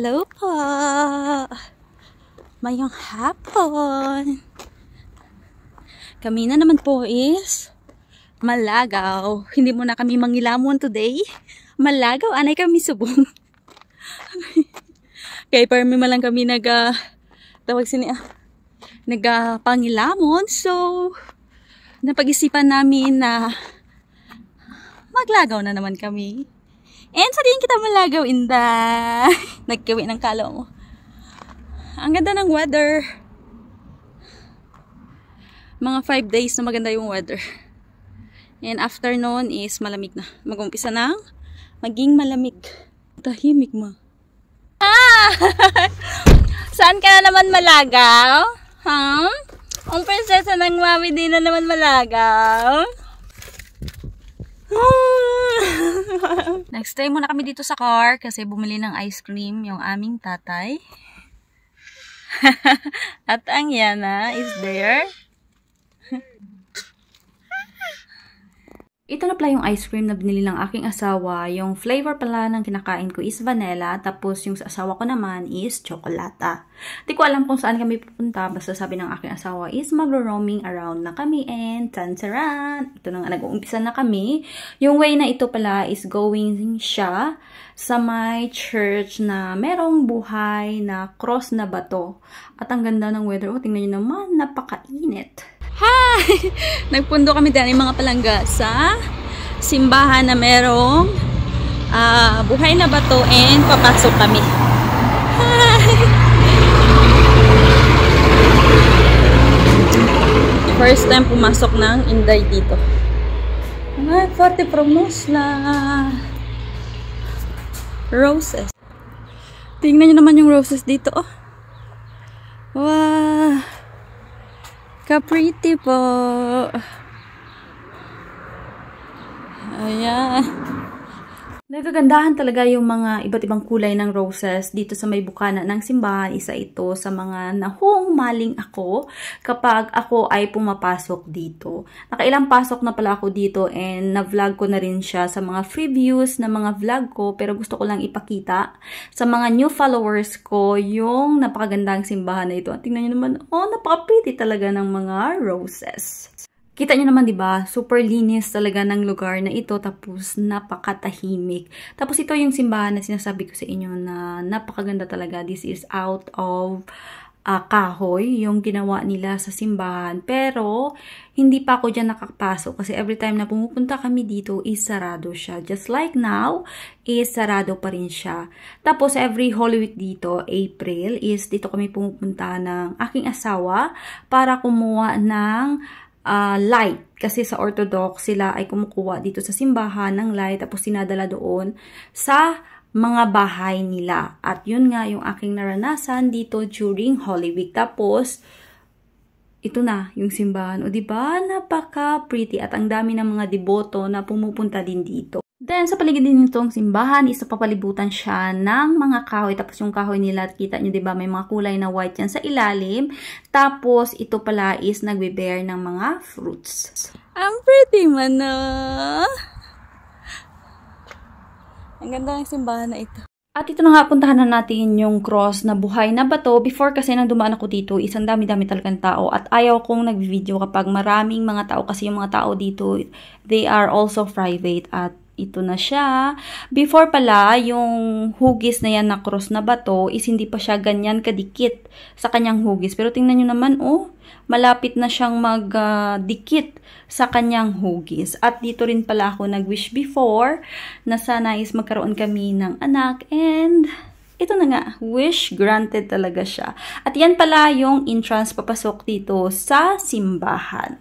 Hello po. Mayong hapon. Kami na naman po is Malagaw. Hindi mo na kami mangilamon today. Malagaw, anay kami subong. Kaya parmi malang kami nagpangilamon. So, napag-isipan namin na maglagaw na naman kami. And sa din kita malagaw, inday. Nagkawi ng kalaw mo. Ang ganda ng weather. Mga 5 days na maganda yung weather. And after noon is malamig na. Mag-umpisa ng maging malamig. Tahimik mo. Ah! Saan ka na naman malagaw? Huh? Ang prinsesa ng mami din na naman malagaw. Next time muna kami dito sa car kasi bumili ng ice cream yung aming tatay. At ang Yana is there. Ito na pala yung ice cream na binili ng aking asawa. Yung flavor pala ng kinakain ko is vanilla. Tapos yung sa asawa ko naman is chocolata. Di ko alam kung saan kami pupunta. Basta sabi ng aking asawa is magro-roaming around na kami. And tansaran! Ito na nga, nag-uumpisa na kami. Yung way na ito pala is going siya sa may church na merong buhay na cross na bato. At ang ganda ng weather. O, tingnan nyo naman, napakainit. Hi! Nagpundo kami dahil mga palangga sa simbahan na merong buhay na bato and papasok kami. Hi! First time pumasok ng Inday dito. Ay, forte promos na roses. Tingnan nyo naman yung roses dito. Oh. Wow! Ka-pretty po. Ayan. Nagagandahan talaga yung mga iba't ibang kulay ng roses dito sa may bukana ng simbahan. Isa ito sa mga nahuhumaling ako kapag ako ay pumapasok dito. Nakailang pasok na pala ako dito and na-vlog ko na rin siya sa mga free views na mga vlog ko. Pero gusto ko lang ipakita sa mga new followers ko yung napakagandang simbahan na ito. At tingnan nyo naman, oh, napaka-pretty talaga ng mga roses. Kita nyo naman, diba? Super linis talaga ng lugar na ito. Tapos, napakatahimik. Tapos, ito yung simbahan na sinasabi ko sa inyo na napakaganda talaga. This is out of kahoy, yung ginawa nila sa simbahan. Pero, hindi pa ako dyan nakapasok. Kasi every time na pumupunta kami dito, is sarado siya. Just like now, is sarado pa rin siya. Tapos, every Holy Week dito, April, is dito kami pumupunta ng aking asawa para kumuha ng light. Kasi sa Orthodox, sila ay kumukuha dito sa simbahan ng light tapos sinadala doon sa mga bahay nila. At yun nga yung aking naranasan dito during Holy Week. Tapos, ito na yung simbahan. O diba? Napaka-pretty at ang dami ng mga deboto na pumupunta din dito. Then, sa paligid din nitong simbahan, isa papalibutan siya ng mga kahoy. Tapos, yung kahoy nila, kita nyo, diba, may mga kulay na white yan sa ilalim. Tapos, ito pala is nagbe-bear ng mga fruits. Ang pretty man, no? Ang ganda ng simbahan na ito. At ito na nga, puntahan na natin yung cross na buhay na bato. Before kasi nang dumaan ako dito, isang dami-dami talagang tao. At ayaw kong nag-video kapag maraming mga tao. Kasi yung mga tao dito, they are also private. At ito na siya. Before pala, yung hugis na yan na cross na bato is hindi pa siya ganyan kadikit sa kanyang hugis. Pero tingnan nyo naman, oh, malapit na siyang magdikit sa kanyang hugis. At dito rin pala ako nag-wish before na sana is magkaroon kami ng anak. And ito na nga, wish granted talaga siya. At yan pala yung entrance papasok dito sa simbahan.